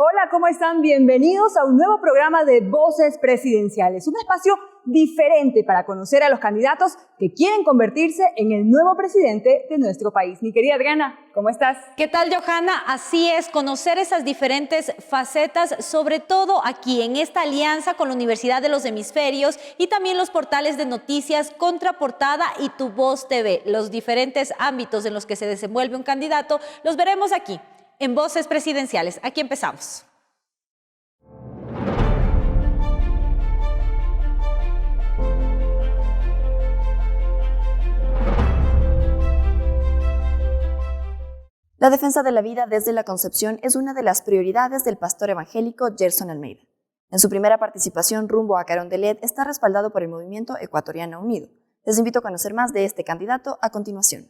Hola, ¿cómo están? Bienvenidos a un nuevo programa de Voces Presidenciales, un espacio diferente para conocer a los candidatos que quieren convertirse en el nuevo presidente de nuestro país. Mi querida Adriana, ¿cómo estás? ¿Qué tal, Johanna? Así es, conocer esas diferentes facetas, sobre todo aquí en esta alianza con la Universidad de los Hemisferios y también los portales de noticias Contraportada y Tu Voz TV. Los diferentes ámbitos en los que se desenvuelve un candidato los veremos aquí, en Voces Presidenciales. Aquí empezamos. La defensa de la vida desde la concepción es una de las prioridades del pastor evangélico Gerson Almeida. En su primera participación rumbo a Carondelet está respaldado por el Movimiento Ecuatoriano Unido. Les invito a conocer más de este candidato a continuación.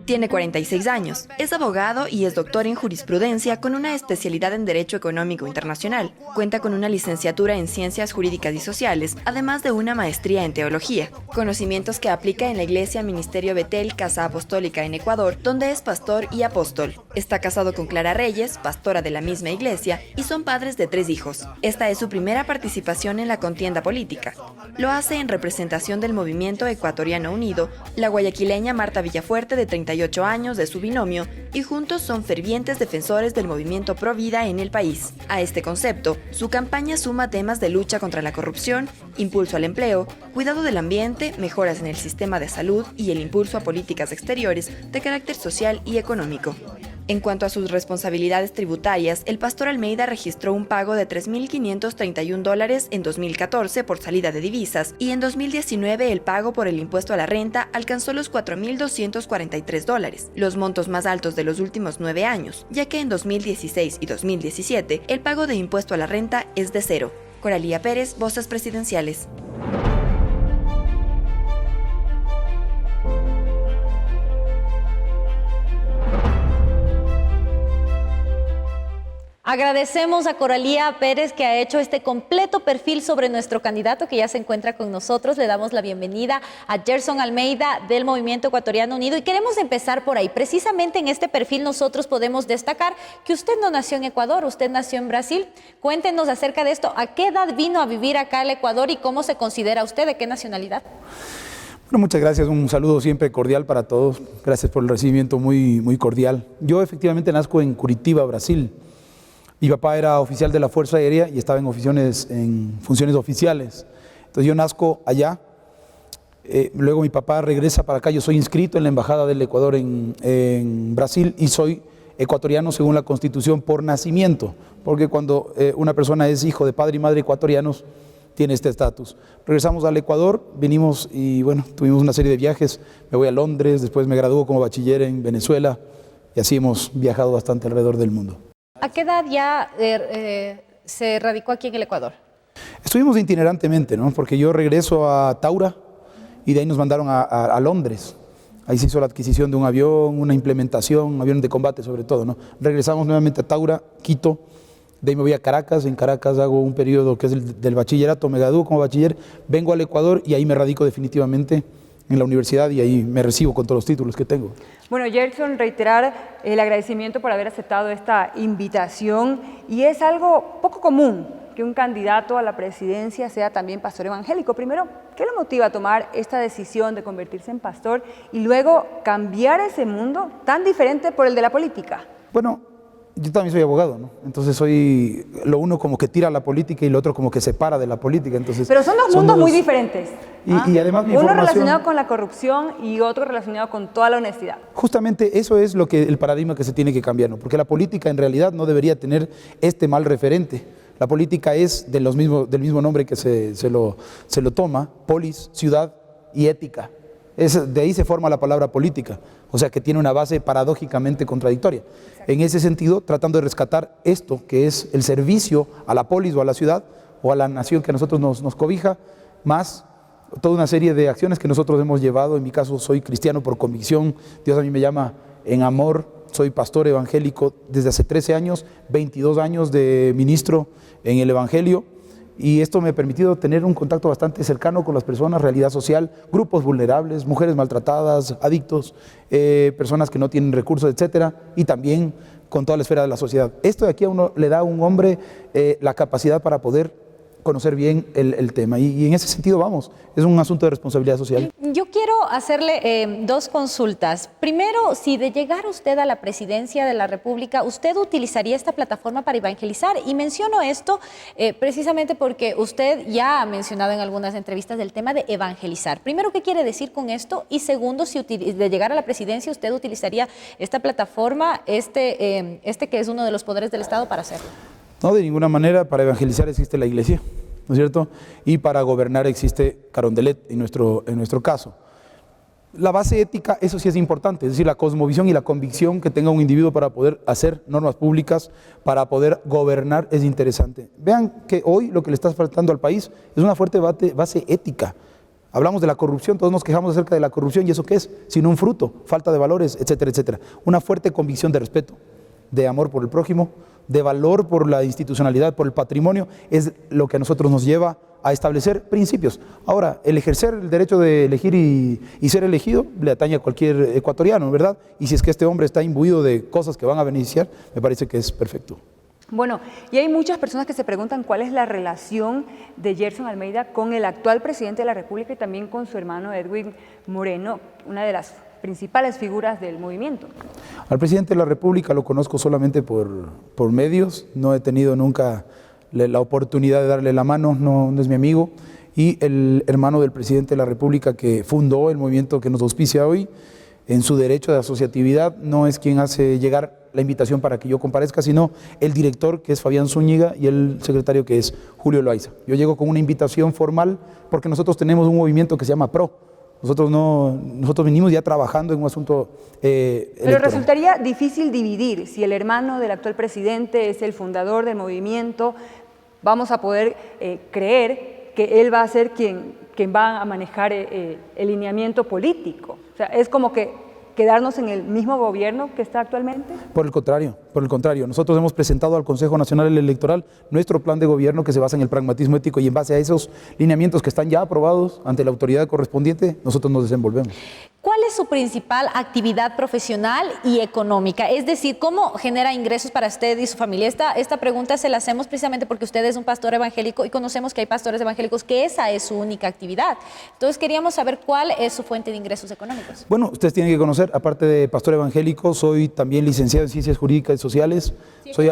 Tiene 46 años, es abogado y es doctor en jurisprudencia con una especialidad en Derecho Económico Internacional. Cuenta con una licenciatura en Ciencias Jurídicas y Sociales, además de una maestría en Teología. Conocimientos que aplica en la Iglesia Ministerio Betel Casa Apostólica en Ecuador, donde es pastor y apóstol. Está casado con Clara Reyes, pastora de la misma iglesia, y son padres de 3 hijos. Esta es su primera participación en la contienda política. Lo hace en representación del Movimiento Ecuatoriano Unido, la guayaquileña Marta Villafuerte, de 38 años, de su binomio, y juntos son fervientes defensores del movimiento Pro Vida en el país. A este concepto, su campaña suma temas de lucha contra la corrupción, impulso al empleo, cuidado del ambiente, mejoras en el sistema de salud y el impulso a políticas exteriores de carácter social y económico. En cuanto a sus responsabilidades tributarias, el pastor Almeida registró un pago de $3.531 en 2014 por salida de divisas y en 2019 el pago por el impuesto a la renta alcanzó los $4.243, los montos más altos de los últimos 9 años, ya que en 2016 y 2017 el pago de impuesto a la renta es de 0. Coralía Pérez, Voces Presidenciales. Agradecemos a Coralía Pérez que ha hecho este completo perfil sobre nuestro candidato que ya se encuentra con nosotros. Le damos la bienvenida a Gerson Almeida del Movimiento Ecuatoriano Unido y queremos empezar por ahí. Precisamente en este perfil nosotros podemos destacar que usted no nació en Ecuador, usted nació en Brasil. Cuéntenos acerca de esto. ¿A qué edad vino a vivir acá al Ecuador y cómo se considera usted? ¿De qué nacionalidad? Bueno, muchas gracias. Un saludo siempre cordial para todos. Gracias por el recibimiento muy cordial. Yo efectivamente nazco en Curitiba, Brasil. Mi papá era oficial de la Fuerza Aérea y estaba en funciones oficiales. Entonces yo nazco allá, luego mi papá regresa para acá, yo soy inscrito en la Embajada del Ecuador en Brasil y soy ecuatoriano según la Constitución por nacimiento, porque cuando una persona es hijo de padre y madre ecuatorianos, tiene este estatus. Regresamos al Ecuador, vinimos y bueno, tuvimos una serie de viajes, me voy a Londres, después me graduó como bachiller en Venezuela y así hemos viajado bastante alrededor del mundo. ¿A qué edad ya se radicó aquí en el Ecuador? Estuvimos itinerantemente, ¿no? Porque yo regreso a Taura y de ahí nos mandaron a Londres. Ahí se hizo la adquisición de un avión, una implementación, avión de combate sobre todo, ¿no? Regresamos nuevamente a Taura, Quito, de ahí me voy a Caracas. En Caracas hago un periodo que es el del bachillerato, me gradúo como bachiller, vengo al Ecuador y ahí me radico definitivamente en la universidad y ahí me recibo con todos los títulos que tengo. Bueno, Gerson, reiterar el agradecimiento por haber aceptado esta invitación y es algo poco común que un candidato a la presidencia sea también pastor evangélico. Primero, ¿qué lo motiva a tomar esta decisión de convertirse en pastor y luego cambiar ese mundo tan diferente por el de la política? Bueno, yo también soy abogado, ¿no? Entonces soy lo uno como que tira a la política y lo otro como que separa de la política. Entonces, pero son dos mundos muy diferentes. Y además mi uno formación, relacionado con la corrupción y otro relacionado con toda la honestidad. Justamente eso es el paradigma que se tiene que cambiar, ¿no? Porque la política en realidad no debería tener este mal referente. La política es del mismo nombre que se lo toma, polis, ciudad y ética. De ahí se forma la palabra política, o sea que tiene una base paradójicamente contradictoria. En ese sentido, tratando de rescatar esto, que es el servicio a la polis o a la ciudad o a la nación que a nosotros nos cobija, más toda una serie de acciones que nosotros hemos llevado. En mi caso soy cristiano por convicción, Dios a mí me llama en amor, soy pastor evangélico desde hace 13 años, 22 años de ministro en el Evangelio. Y esto me ha permitido tener un contacto bastante cercano con las personas, realidad social, grupos vulnerables, mujeres maltratadas, adictos, personas que no tienen recursos, etcétera, y también con toda la esfera de la sociedad. Esto de aquí a uno le da a un hombre la capacidad para poder conocer bien el tema y en ese sentido vamos, es un asunto de responsabilidad social. Yo quiero hacerle dos consultas. Primero, si de llegar usted a la presidencia de la República, ¿usted utilizaría esta plataforma para evangelizar? Y menciono esto precisamente porque usted ya ha mencionado en algunas entrevistas del tema de evangelizar. Primero, ¿qué quiere decir con esto? Y segundo, si de llegar a la presidencia, ¿usted utilizaría esta plataforma, que es uno de los poderes del Estado, para hacerlo? No, de ninguna manera. Para evangelizar existe la iglesia, ¿no es cierto? Y para gobernar existe Carondelet, en nuestro caso. La base ética, eso sí es importante, es decir, la cosmovisión y la convicción que tenga un individuo para poder hacer normas públicas, para poder gobernar, es interesante. Vean que hoy lo que le está faltando al país es una fuerte base ética. Hablamos de la corrupción, todos nos quejamos acerca de la corrupción, ¿y eso qué es? Sino un fruto, falta de valores, etcétera, etcétera. Una fuerte convicción de respeto, de amor por el prójimo, de valor por la institucionalidad, por el patrimonio, es lo que a nosotros nos lleva a establecer principios. Ahora, el ejercer el derecho de elegir y ser elegido le atañe a cualquier ecuatoriano, ¿verdad? Y si es que este hombre está imbuido de cosas que van a beneficiar, me parece que es perfecto. Bueno, y hay muchas personas que se preguntan cuál es la relación de Gerson Almeida con el actual presidente de la República y también con su hermano Edwin Moreno, una de las principales figuras del movimiento. Al presidente de la República lo conozco solamente por medios, no he tenido nunca la oportunidad de darle la mano, no es mi amigo, y el hermano del presidente de la República que fundó el movimiento que nos auspicia hoy, en su derecho de asociatividad, no es quien hace llegar la invitación para que yo comparezca, sino el director, que es Fabián Zúñiga, y el secretario, que es Julio Loaiza. Yo llego con una invitación formal porque nosotros tenemos un movimiento que se llama PRO. Nosotros venimos ya trabajando en un asunto Pero electoral. resultaría difícil dividir. Si el hermano del actual presidente es el fundador del movimiento, vamos a poder creer que él va a ser quien va a manejar el lineamiento político. O sea, es como que quedarnos en el mismo gobierno que está actualmente. Por el contrario. Nosotros hemos presentado al Consejo Nacional Electoral nuestro plan de gobierno que se basa en el pragmatismo ético y en base a esos lineamientos que están ya aprobados ante la autoridad correspondiente, nosotros nos desenvolvemos. ¿Cuál es su principal actividad profesional y económica? Es decir, ¿cómo genera ingresos para usted y su familia? Esta pregunta se la hacemos precisamente porque usted es un pastor evangélico y conocemos que hay pastores evangélicos que esa es su única actividad. Entonces queríamos saber cuál es su fuente de ingresos económicos. Bueno, ustedes tienen que conocer, aparte de pastor evangélico, soy también licenciado en Ciencias Jurídicas y Sociales, soy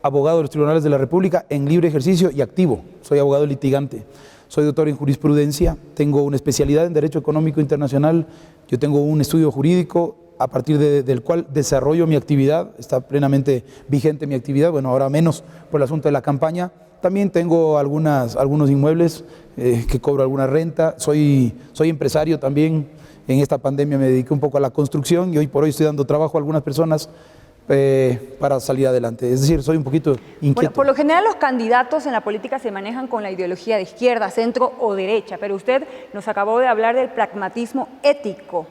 abogado de los Tribunales de la República en libre ejercicio y activo, soy abogado litigante. Soy doctor en jurisprudencia, tengo una especialidad en Derecho Económico Internacional, yo tengo un estudio jurídico a partir del cual desarrollo mi actividad, está plenamente vigente mi actividad, bueno, ahora menos por el asunto de la campaña. También tengo algunos inmuebles que cobro alguna renta, soy empresario también, en esta pandemia me dediqué un poco a la construcción y hoy por hoy estoy dando trabajo a algunas personas para salir adelante. Es decir, soy un poquito inquieto. Bueno, por lo general los candidatos en la política se manejan con la ideología de izquierda, centro o derecha, pero usted nos acabó de hablar del pragmatismo ético.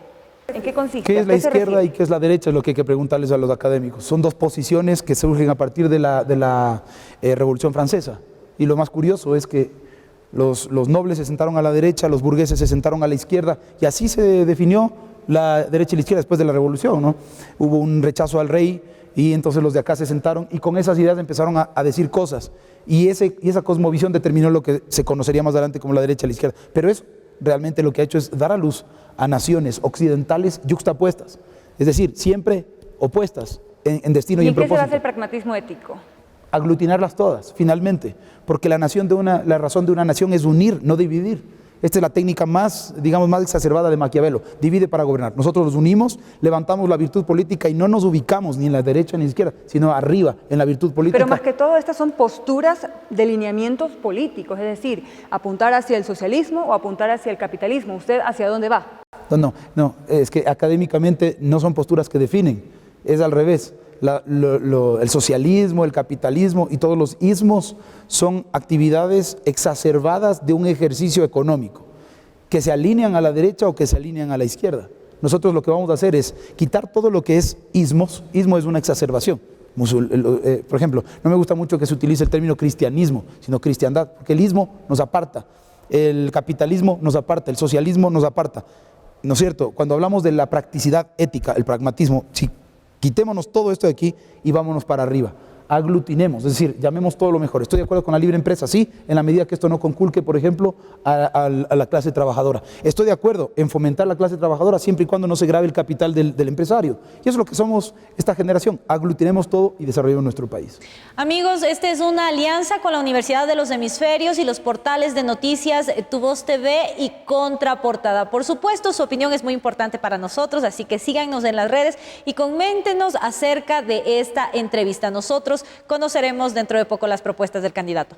¿En qué consiste? ¿Qué es la izquierda y qué es la derecha? Es lo que hay que preguntarles a los académicos. Son dos posiciones que surgen a partir de la Revolución Francesa. Y lo más curioso es que los nobles se sentaron a la derecha, los burgueses se sentaron a la izquierda, y así se definió la derecha y la izquierda después de la revolución, ¿no? Hubo un rechazo al rey y entonces los de acá se sentaron y con esas ideas empezaron a decir cosas y esa cosmovisión determinó lo que se conocería más adelante como la derecha y la izquierda. Pero eso realmente lo que ha hecho es dar a luz a naciones occidentales yuxtapuestas, es decir, siempre opuestas en destino y en propósito. ¿Y en qué se basa el pragmatismo ético? Aglutinarlas todas, finalmente, porque la razón de una nación es unir, no dividir. Esta es la técnica más exacerbada de Maquiavelo, divide para gobernar. Nosotros nos unimos, levantamos la virtud política y no nos ubicamos ni en la derecha ni en la izquierda, sino arriba, en la virtud política. Pero más que todo, estas son posturas de lineamientos políticos, es decir, apuntar hacia el socialismo o apuntar hacia el capitalismo. ¿Usted hacia dónde va? No, es que académicamente no son posturas que definen, es al revés. El socialismo, el capitalismo y todos los ismos son actividades exacerbadas de un ejercicio económico que se alinean a la derecha o que se alinean a la izquierda. Nosotros lo que vamos a hacer es quitar todo lo que es ismos. Ismo es una exacerbación. Por ejemplo, no me gusta mucho que se utilice el término cristianismo, sino cristiandad, porque el ismo nos aparta, el capitalismo nos aparta, el socialismo nos aparta. ¿No es cierto? Cuando hablamos de la practicidad ética, el pragmatismo, sí, Quitémonos todo esto de aquí y vámonos para arriba. Aglutinemos, es decir, llamemos todo lo mejor. Estoy de acuerdo con la libre empresa, sí, en la medida que esto no conculque, por ejemplo, a la clase trabajadora. Estoy de acuerdo en fomentar la clase trabajadora siempre y cuando no se grave el capital del empresario. Y eso es lo que somos esta generación. Aglutinemos todo y desarrollemos nuestro país. Amigos, esta es una alianza con la Universidad de los Hemisferios y los portales de noticias Tu Voz TV y Contraportada. Por supuesto, su opinión es muy importante para nosotros, así que síganos en las redes y coméntenos acerca de esta entrevista. Nosotros conoceremos dentro de poco las propuestas del candidato.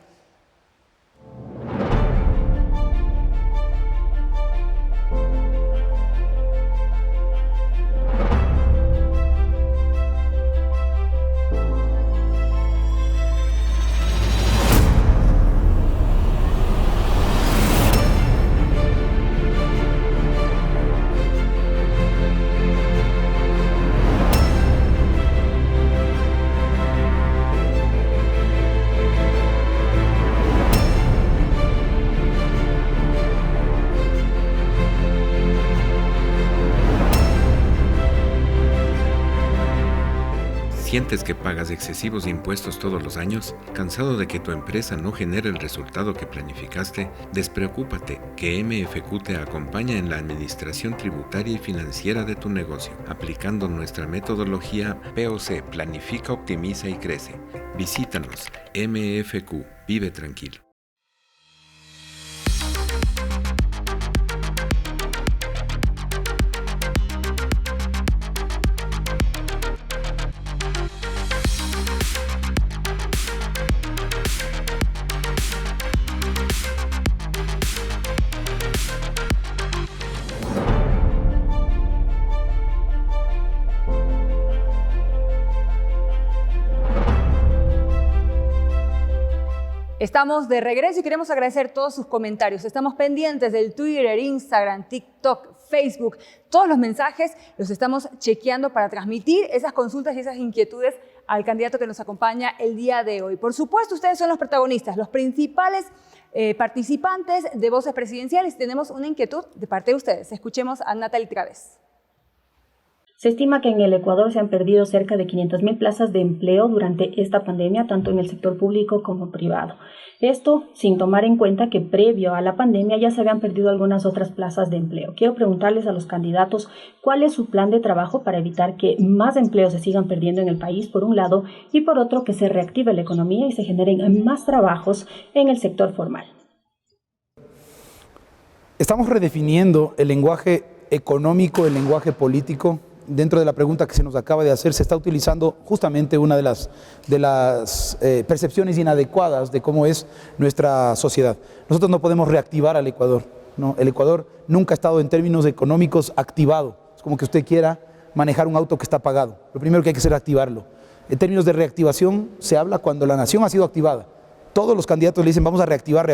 ¿Sientes que pagas excesivos impuestos todos los años? ¿Cansado de que tu empresa no genere el resultado que planificaste? Despreocúpate, que MFQ te acompaña en la administración tributaria y financiera de tu negocio, aplicando nuestra metodología POC, Planifica, Optimiza y Crece. Visítanos, MFQ, vive tranquilo. Estamos de regreso y queremos agradecer todos sus comentarios. Estamos pendientes del Twitter, Instagram, TikTok, Facebook. Todos los mensajes los estamos chequeando para transmitir esas consultas y esas inquietudes al candidato que nos acompaña el día de hoy. Por supuesto, ustedes son los protagonistas, los principales participantes de Voces Presidenciales. Tenemos una inquietud de parte de ustedes. Escuchemos a Natalie Través. Se estima que en el Ecuador se han perdido cerca de 500.000 plazas de empleo durante esta pandemia, tanto en el sector público como privado. Esto sin tomar en cuenta que previo a la pandemia ya se habían perdido algunas otras plazas de empleo. Quiero preguntarles a los candidatos cuál es su plan de trabajo para evitar que más empleos se sigan perdiendo en el país, por un lado, y por otro, que se reactive la economía y se generen más trabajos en el sector formal. Estamos redefiniendo el lenguaje económico, el lenguaje político. Dentro de la pregunta que se nos acaba de hacer, se está utilizando justamente una de las percepciones inadecuadas de cómo es nuestra sociedad. Nosotros no podemos reactivar al Ecuador, ¿no? El Ecuador nunca ha estado en términos económicos activado. Es como que usted quiera manejar un auto que está apagado. Lo primero que hay que hacer es activarlo. En términos de reactivación se habla cuando la nación ha sido activada. Todos los candidatos le dicen vamos a reactivar.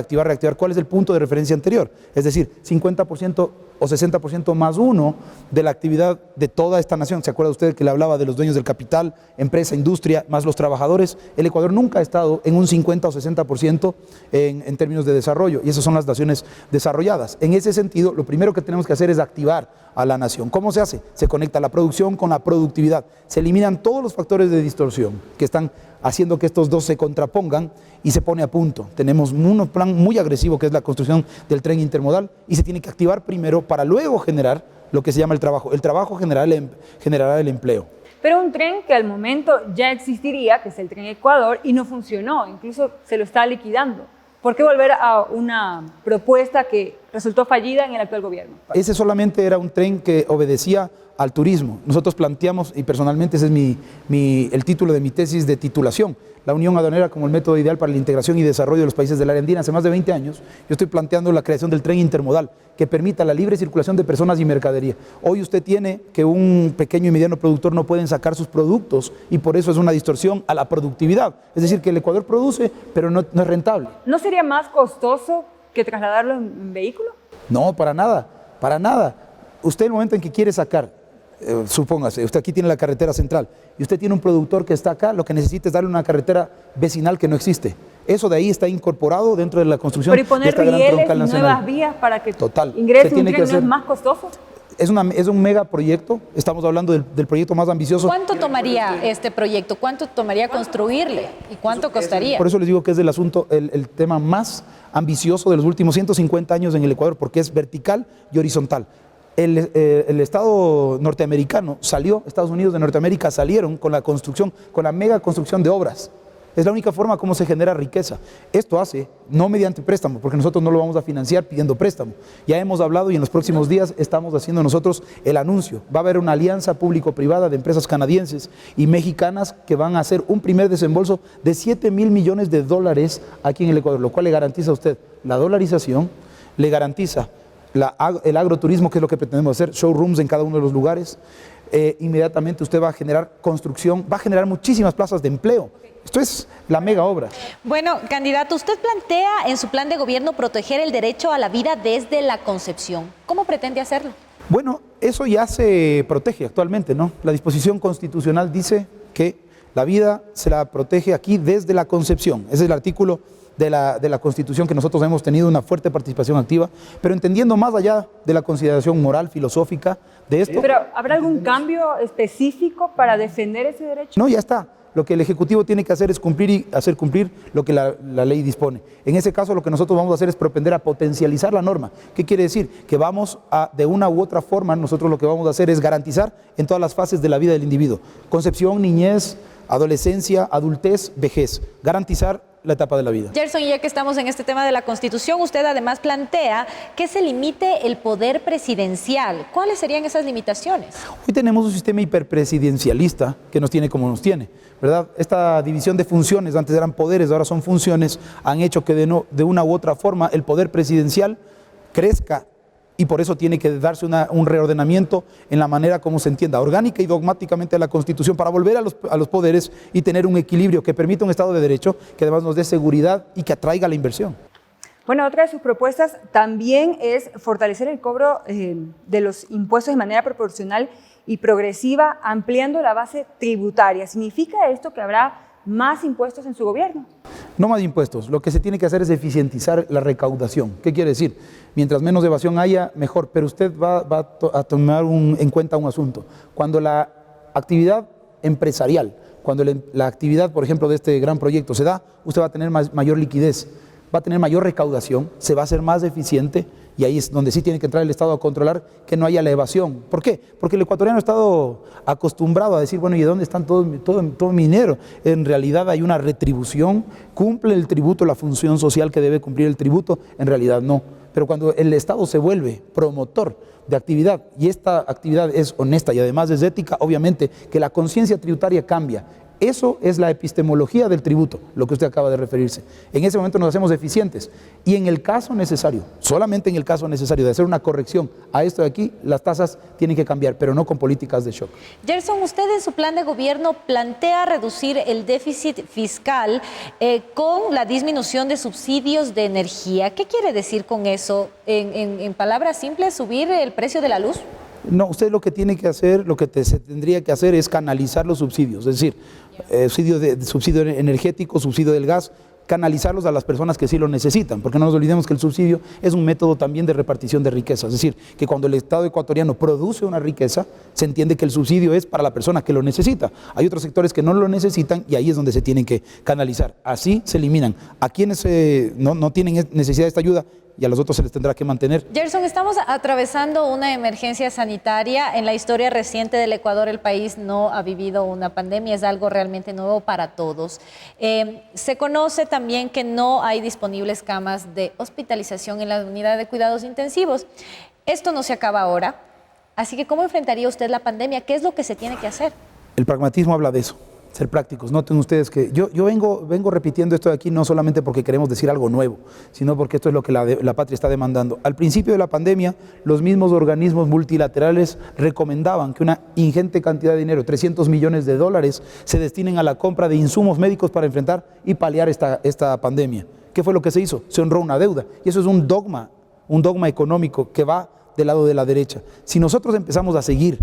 ¿Cuál es el punto de referencia anterior? Es decir, 50% o 60% más uno de la actividad de toda esta nación. ¿Se acuerda usted que le hablaba de los dueños del capital, empresa, industria, más los trabajadores? El Ecuador nunca ha estado en un 50 o 60% en términos de desarrollo, y esas son las naciones desarrolladas. En ese sentido, lo primero que tenemos que hacer es activar a la nación. ¿Cómo se hace? Se conecta la producción con la productividad. Se eliminan todos los factores de distorsión que están haciendo que estos dos se contrapongan y se pone a punto. Tenemos un plan muy agresivo que es la construcción del tren intermodal y se tiene que activar primero para luego generar lo que se llama el trabajo. El trabajo generará el empleo. Pero un tren que al momento ya existiría, que es el Tren Ecuador, y no funcionó, incluso se lo está liquidando. ¿Por qué volver a una propuesta que resultó fallida en el actual gobierno? Ese solamente era un tren que obedecía al turismo. Nosotros planteamos, y personalmente ese es el título de mi tesis de titulación, la unión aduanera como el método ideal para la integración y desarrollo de los países del área andina. Hace más de 20 años yo estoy planteando la creación del tren intermodal que permita la libre circulación de personas y mercadería. Hoy usted tiene que un pequeño y mediano productor no pueden sacar sus productos y por eso es una distorsión a la productividad. Es decir, que el Ecuador produce, pero no es rentable. ¿No sería más costoso que trasladarlo en vehículo? No, para nada, para nada. Usted el momento en que quiere sacar, supóngase, usted aquí tiene la carretera central y usted tiene un productor que está acá, lo que necesita es darle una carretera vecinal que no existe. Eso de ahí está incorporado dentro de la construcción de esta gran troncal nacional. Pero y poner rieles y nuevas vías para que ingrese un tren no es más costoso. Es un megaproyecto, estamos hablando del proyecto más ambicioso. ¿Cuánto tomaría este proyecto? ¿Cuánto tomaría construirle? ¿Y cuánto costaría? Por eso les digo que es el asunto, el tema más ambicioso de los últimos 150 años en el Ecuador, porque es vertical y horizontal. El Estado norteamericano salió, Estados Unidos de Norteamérica salieron con la construcción, con la mega construcción de obras. Es la única forma como se genera riqueza. Esto hace, no mediante préstamo, porque nosotros no lo vamos a financiar pidiendo préstamo. Ya hemos hablado y en los próximos días estamos haciendo nosotros el anuncio. Va a haber una alianza público-privada de empresas canadienses y mexicanas que van a hacer un primer desembolso de 7.000 millones de dólares aquí en el Ecuador, lo cual le garantiza a usted la dolarización, le garantiza el agroturismo, que es lo que pretendemos hacer, showrooms en cada uno de los lugares. Inmediatamente usted va a generar construcción, va a generar muchísimas plazas de empleo. Esto es la mega obra. Bueno, candidato, usted plantea en su plan de gobierno proteger el derecho a la vida desde la concepción. ¿Cómo pretende hacerlo? Bueno, eso ya se protege actualmente, ¿no? La disposición constitucional dice que la vida se la protege aquí desde la concepción. Ese es el artículo de la Constitución, que nosotros hemos tenido una fuerte participación activa, pero entendiendo más allá de la consideración moral, filosófica de esto. ¿Pero habrá algún cambio específico para defender ese derecho? No, ya está. Lo que el Ejecutivo tiene que hacer es cumplir y hacer cumplir lo que la ley dispone. En ese caso, lo que nosotros vamos a hacer es propender a potencializar la norma. ¿Qué quiere decir? Que vamos a, de una u otra forma, nosotros lo que vamos a hacer es garantizar en todas las fases de la vida del individuo. Concepción, niñez, adolescencia, adultez, vejez. Garantizar la etapa de la vida. Gerson, y ya que estamos en este tema de la Constitución, usted además plantea que se limite el poder presidencial. ¿Cuáles serían esas limitaciones? Hoy tenemos un sistema hiperpresidencialista que nos tiene como nos tiene, ¿verdad? Esta división de funciones, antes eran poderes, ahora son funciones, han hecho que de una u otra forma el poder presidencial crezca, y por eso tiene que darse un reordenamiento en la manera como se entienda, orgánica y dogmáticamente a la Constitución, para volver a los poderes y tener un equilibrio que permita un Estado de Derecho, que además nos dé seguridad y que atraiga la inversión. Bueno, otra de sus propuestas también es fortalecer el cobro de los impuestos de manera proporcional y progresiva, ampliando la base tributaria. ¿Significa esto que habrá más impuestos en su gobierno? No más impuestos, lo que se tiene que hacer es eficientizar la recaudación. ¿Qué quiere decir? Mientras menos evasión haya, mejor, pero usted va a tomar en cuenta un asunto. Cuando la actividad empresarial, cuando la actividad, por ejemplo, de este gran proyecto se da, usted va a tener mayor liquidez, va a tener mayor recaudación, se va a hacer más eficiente, y ahí es donde sí tiene que entrar el Estado a controlar que no haya la evasión. ¿Por qué? Porque el ecuatoriano ha estado acostumbrado a decir, bueno, ¿y dónde están todo mi dinero? En realidad hay una retribución, cumple el tributo la función social que debe cumplir el tributo, en realidad no. Pero cuando el Estado se vuelve promotor de actividad, y esta actividad es honesta y además es ética, obviamente que la conciencia tributaria cambia. Eso es la epistemología del tributo, lo que usted acaba de referirse. En ese momento nos hacemos eficientes y en el caso necesario, solamente en el caso necesario de hacer una corrección a esto de aquí, las tasas tienen que cambiar, pero no con políticas de shock. Gerson, usted en su plan de gobierno plantea reducir el déficit fiscal con la disminución de subsidios de energía. ¿Qué quiere decir con eso? En palabras simples, ¿subir el precio de la luz? No, usted lo que tiene que hacer, se tendría que hacer es canalizar los subsidios, es decir, subsidio energético, subsidio del gas, canalizarlos a las personas que sí lo necesitan, porque no nos olvidemos que el subsidio es un método también de repartición de riqueza, es decir, que cuando el Estado ecuatoriano produce una riqueza, se entiende que el subsidio es para la persona que lo necesita. Hay otros sectores que no lo necesitan y ahí es donde se tienen que canalizar. Así se eliminan a quienes no tienen necesidad de esta ayuda, y a los otros se les tendrá que mantener. Gerson, estamos atravesando una emergencia sanitaria. En la historia reciente del Ecuador, el país no ha vivido una pandemia, es algo realmente nuevo para todos. Se conoce también que no hay disponibles camas de hospitalización en la unidad de cuidados intensivos. Esto no se acaba ahora, así que ¿cómo enfrentaría usted la pandemia? ¿Qué es lo que se tiene que hacer? El pragmatismo habla de eso. Ser prácticos. Noten ustedes que yo vengo repitiendo esto de aquí no solamente porque queremos decir algo nuevo, sino porque esto es lo que la patria está demandando. Al principio de la pandemia, los mismos organismos multilaterales recomendaban que una ingente cantidad de dinero, 300 millones de dólares, se destinen a la compra de insumos médicos para enfrentar y paliar esta pandemia. ¿Qué fue lo que se hizo? Se honró una deuda. Y eso es un dogma económico que va del lado de la derecha. Si nosotros empezamos a seguir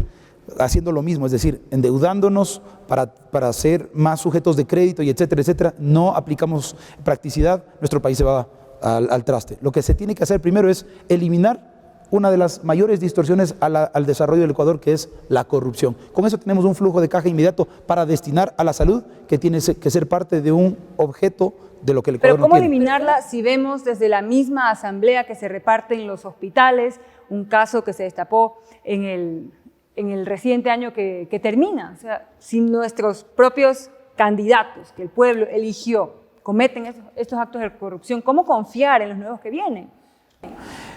haciendo lo mismo, es decir, endeudándonos para ser más sujetos de crédito y etcétera, no aplicamos practicidad, nuestro país se va al traste. Lo que se tiene que hacer primero es eliminar una de las mayores distorsiones al desarrollo del Ecuador, que es la corrupción. Con eso tenemos un flujo de caja inmediato para destinar a la salud, que tiene que ser parte de un objeto de lo que el Ecuador Pero ¿cómo no tiene. eliminarla si vemos desde la misma asamblea que se reparte en los hospitales, un caso que se destapó en el reciente año que termina? O sea, si nuestros propios candidatos que el pueblo eligió cometen estos actos de corrupción, ¿cómo confiar en los nuevos que vienen?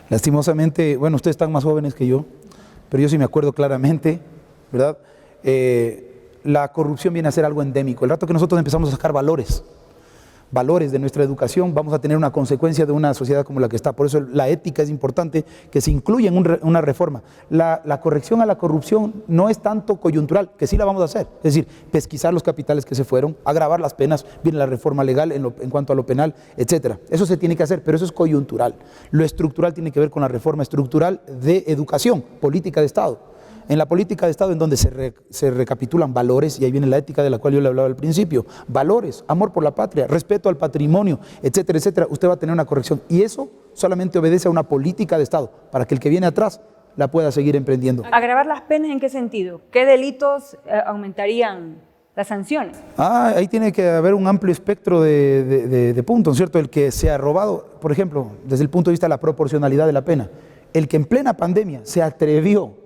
Lastimosamente, bueno, ustedes están más jóvenes que yo, pero yo sí me acuerdo claramente, ¿verdad? La corrupción viene a ser algo endémico. El rato que nosotros empezamos a sacar valores de nuestra educación, vamos a tener una consecuencia de una sociedad como la que está. Por eso la ética es importante que se incluya en una reforma. La corrección a la corrupción no es tanto coyuntural, que sí la vamos a hacer. Es decir, pesquisar los capitales que se fueron, agravar las penas, viene la reforma legal en cuanto a lo penal, etcétera. Eso se tiene que hacer, pero eso es coyuntural. Lo estructural tiene que ver con la reforma estructural de educación, política de Estado. En la política de Estado, en donde se recapitulan valores, y ahí viene la ética de la cual yo le hablaba al principio, valores, amor por la patria, respeto al patrimonio, etcétera, etcétera, usted va a tener una corrección. Y eso solamente obedece a una política de Estado, para que el que viene atrás la pueda seguir emprendiendo. ¿Agravar las penas en qué sentido? ¿Qué delitos aumentarían las sanciones? Ahí tiene que haber un amplio espectro de puntos, ¿cierto? El que se ha robado, por ejemplo, desde el punto de vista de la proporcionalidad de la pena, el que en plena pandemia se atrevió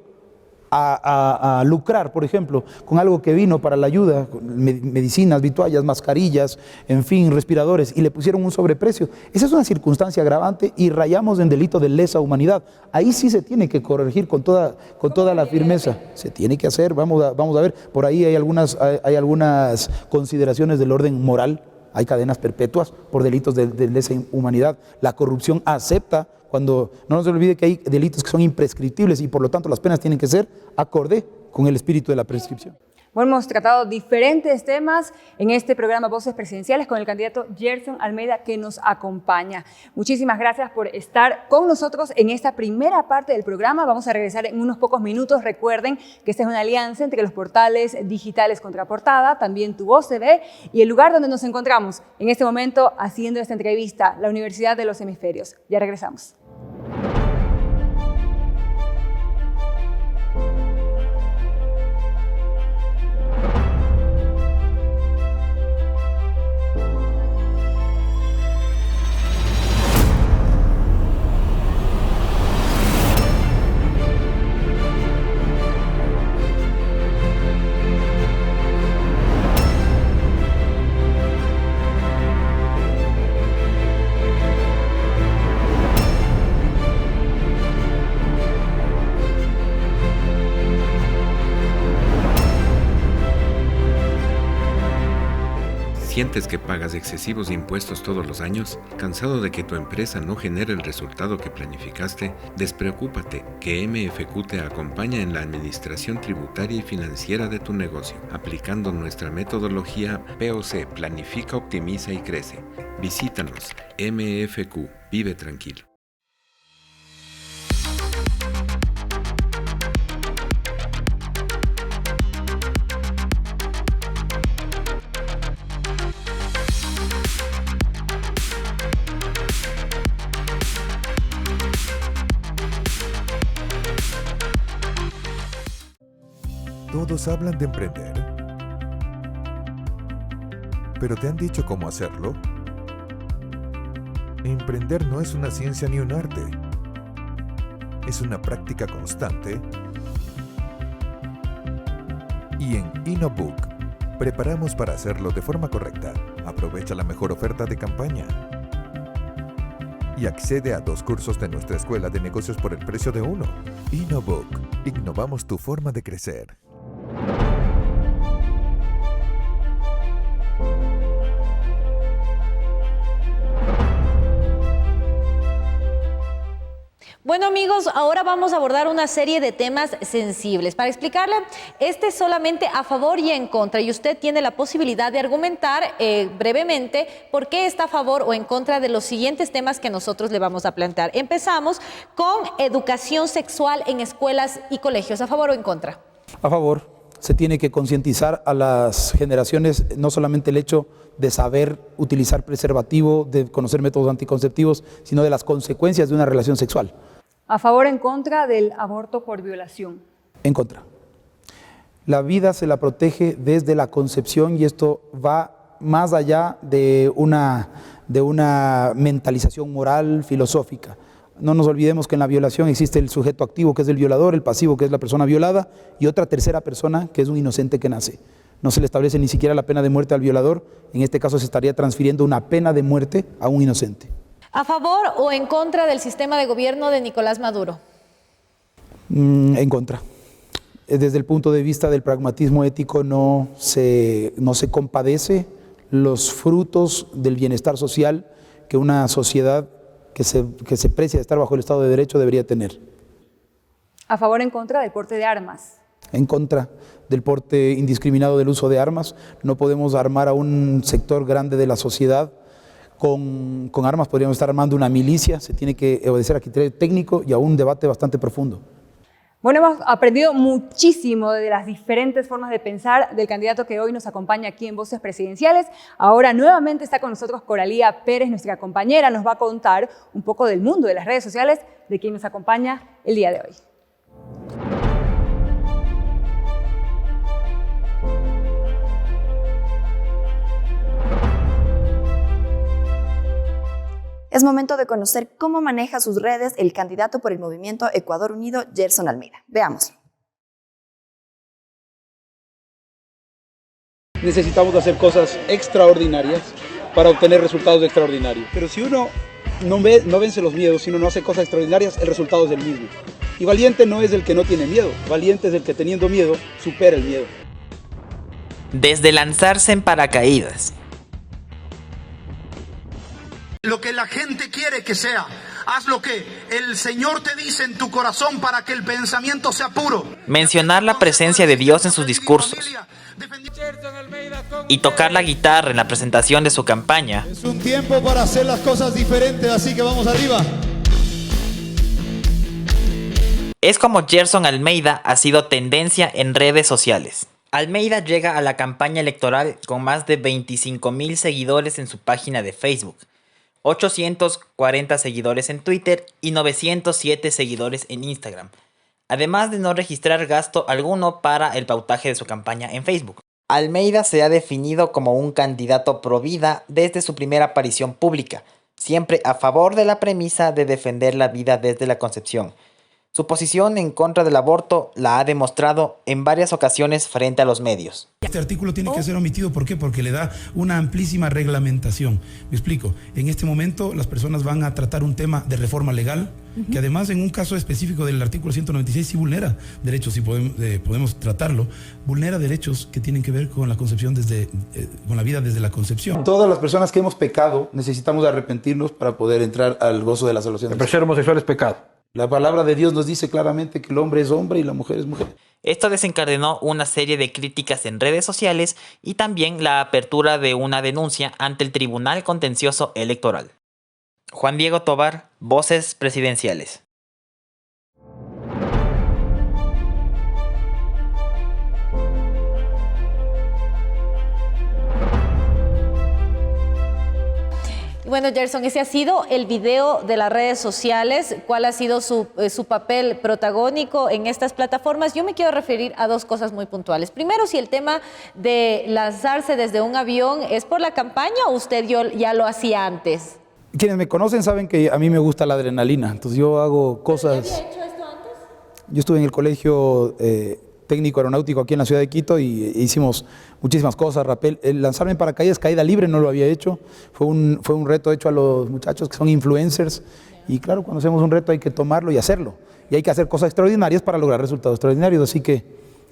a lucrar, por ejemplo, con algo que vino para la ayuda, medicinas, vituallas, mascarillas, en fin, respiradores, y le pusieron un sobreprecio. Esa es una circunstancia agravante y rayamos en delito de lesa humanidad. Ahí sí se tiene que corregir con toda la firmeza. Se tiene que hacer, vamos a ver, por ahí hay algunas consideraciones del orden moral, hay cadenas perpetuas por delitos de lesa humanidad. La corrupción acepta cuando, no nos olvide que hay delitos que son imprescriptibles y por lo tanto las penas tienen que ser acorde con el espíritu de la prescripción. Bueno, hemos tratado diferentes temas en este programa Voces Presidenciales con el candidato Gerson Almeida, que nos acompaña. Muchísimas gracias por estar con nosotros en esta primera parte del programa. Vamos a regresar en unos pocos minutos. Recuerden que esta es una alianza entre los portales digitales Contraportada, también Tu Voz TV, y el lugar donde nos encontramos en este momento haciendo esta entrevista, la Universidad de los Hemisferios. Ya regresamos. ¿Sientes que pagas excesivos impuestos todos los años? ¿Cansado de que tu empresa no genere el resultado que planificaste? Despreocúpate, que MFQ te acompaña en la administración tributaria y financiera de tu negocio, aplicando nuestra metodología POC, Planifica, Optimiza y Crece. Visítanos, MFQ, vive tranquilo. Todos hablan de emprender, pero ¿te han dicho cómo hacerlo? Emprender no es una ciencia ni un arte, es una práctica constante. Y en InnoBook preparamos para hacerlo de forma correcta. Aprovecha la mejor oferta de campaña y accede a 2 cursos de nuestra escuela de negocios por el precio de 1. InnoBook, innovamos tu forma de crecer. Bueno amigos, ahora vamos a abordar una serie de temas sensibles. Para explicarle, este es solamente a favor y en contra y usted tiene la posibilidad de argumentar brevemente por qué está a favor o en contra de los siguientes temas que nosotros le vamos a plantear. Empezamos con educación sexual en escuelas y colegios. ¿A favor o en contra? A favor. Se tiene que concientizar a las generaciones no solamente el hecho de saber utilizar preservativo, de conocer métodos anticonceptivos, sino de las consecuencias de una relación sexual. ¿A favor o en contra del aborto por violación? En contra. La vida se la protege desde la concepción y esto va más allá de una mentalización moral, filosófica. No nos olvidemos que en la violación existe el sujeto activo, que es el violador, el pasivo, que es la persona violada, y otra tercera persona, que es un inocente que nace. No se le establece ni siquiera la pena de muerte al violador, en este caso se estaría transfiriendo una pena de muerte a un inocente. ¿A favor o en contra del sistema de gobierno de Nicolás Maduro? En contra. Desde el punto de vista del pragmatismo ético no se compadece los frutos del bienestar social que una sociedad que se precia de estar bajo el Estado de Derecho debería tener. ¿A favor o en contra del porte de armas? En contra del porte indiscriminado del uso de armas. No podemos armar a un sector grande de la sociedad con armas, podríamos estar armando una milicia, se tiene que obedecer a criterio técnico y a un debate bastante profundo. Bueno, hemos aprendido muchísimo de las diferentes formas de pensar del candidato que hoy nos acompaña aquí en Voces Presidenciales. Ahora nuevamente está con nosotros Coralía Pérez, nuestra compañera, nos va a contar un poco del mundo de las redes sociales, de quien nos acompaña el día de hoy. Es momento de conocer cómo maneja sus redes el candidato por el Movimiento Ecuador Unido, Gerson Almeida. Veámoslo. Necesitamos hacer cosas extraordinarias para obtener resultados extraordinarios. Pero si uno no vence los miedos, si uno no hace cosas extraordinarias, el resultado es el mismo. Y valiente no es el que no tiene miedo, valiente es el que teniendo miedo supera el miedo. Desde lanzarse en paracaídas, lo que la gente quiere que sea. Haz lo que el Señor te dice en tu corazón para que el pensamiento sea puro. mencionar la presencia de Dios en sus discursos y tocar la guitarra en la presentación de su campaña. Es un tiempo para hacer las cosas diferentes, así que vamos arriba. Es como Gerson Almeida ha sido tendencia en redes sociales. Almeida llega a la campaña electoral con más de 25,000 seguidores en su página de Facebook, 840 seguidores en Twitter y 907 seguidores en Instagram, además de no registrar gasto alguno para el pautaje de su campaña en Facebook. Almeida se ha definido como un candidato pro vida desde su primera aparición pública, siempre a favor de la premisa de defender la vida desde la concepción. Su posición en contra del aborto la ha demostrado en varias ocasiones frente a los medios. Este artículo tiene que ser omitido, ¿por qué? Porque le da una amplísima reglamentación. Me explico, en este momento las personas van a tratar un tema de reforma legal, que además en un caso específico del artículo 196 sí vulnera derechos, si podemos tratarlo, vulnera derechos que tienen que ver con la concepción con la vida desde la concepción. Todas las personas que hemos pecado necesitamos arrepentirnos para poder entrar al gozo de la salvación. Pero ser homosexual es pecado. La palabra de Dios nos dice claramente que el hombre es hombre y la mujer es mujer. Esto desencadenó una serie de críticas en redes sociales y también la apertura de una denuncia ante el Tribunal Contencioso Electoral. Juan Diego Tovar, Voces Presidenciales. Bueno, Gerson, ese ha sido el video de las redes sociales. ¿Cuál ha sido su papel protagónico en estas plataformas? Yo me quiero referir a dos cosas muy puntuales. Primero, si el tema de lanzarse desde un avión es por la campaña o usted ya lo hacía antes. Quienes me conocen saben que a mí me gusta la adrenalina, entonces yo hago cosas... ¿Ya había hecho esto antes? Yo estuve en el colegio técnico aeronáutico aquí en la ciudad de Quito y hicimos muchísimas cosas, rappel. El lanzarme en paracaídas, caída libre, no lo había hecho. Fue un reto hecho a los muchachos que son influencers. Y claro, cuando hacemos un reto hay que tomarlo y hacerlo. Y hay que hacer cosas extraordinarias para lograr resultados extraordinarios. Así que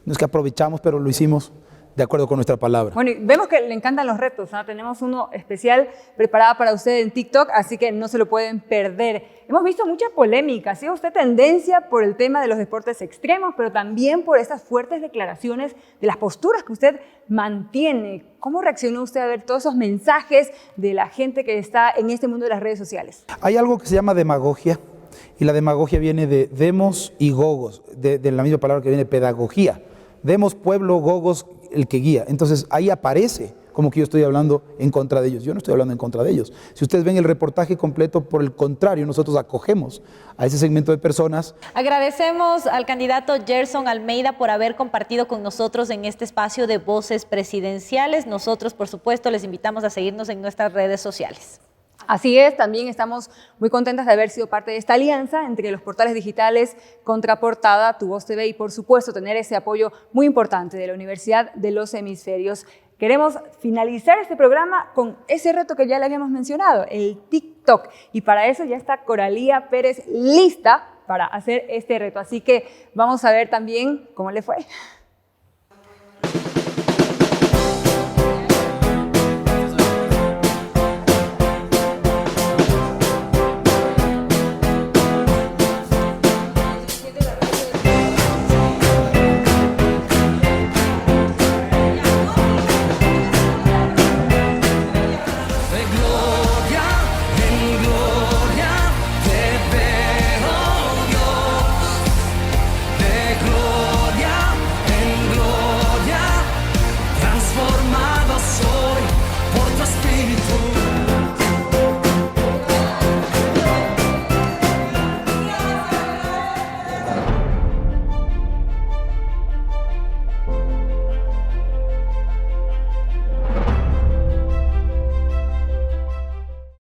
no es que aprovechamos, pero lo hicimos de acuerdo con nuestra palabra. Bueno, y vemos que le encantan los retos, ¿no? Tenemos uno especial preparado para usted en TikTok, así que no se lo pueden perder. Hemos visto mucha polémica, ha sido usted tendencia por el tema de los deportes extremos, pero también por estas fuertes declaraciones de las posturas que usted mantiene. ¿Cómo reaccionó usted a ver todos esos mensajes de la gente que está en este mundo de las redes sociales? Hay algo que se llama demagogia, y la demagogia viene de demos y gogos, de la misma palabra que viene pedagogía. Demos, pueblo, gogos, el que guía. Entonces ahí aparece como que yo estoy hablando en contra de ellos. Yo no estoy hablando en contra de ellos. Si ustedes ven el reportaje completo, por el contrario, nosotros acogemos a ese segmento de personas. Agradecemos al candidato Gerson Almeida por haber compartido con nosotros en este espacio de Voces Presidenciales. Nosotros, por supuesto, les invitamos a seguirnos en nuestras redes sociales. Así es, también estamos muy contentas de haber sido parte de esta alianza entre los portales digitales Contraportada, Tu Voz TV y, por supuesto, tener ese apoyo muy importante de la Universidad de los Hemisferios. Queremos finalizar este programa con ese reto que ya le habíamos mencionado, el TikTok. Y para eso ya está Coralía Pérez lista para hacer este reto. Así que vamos a ver también cómo le fue.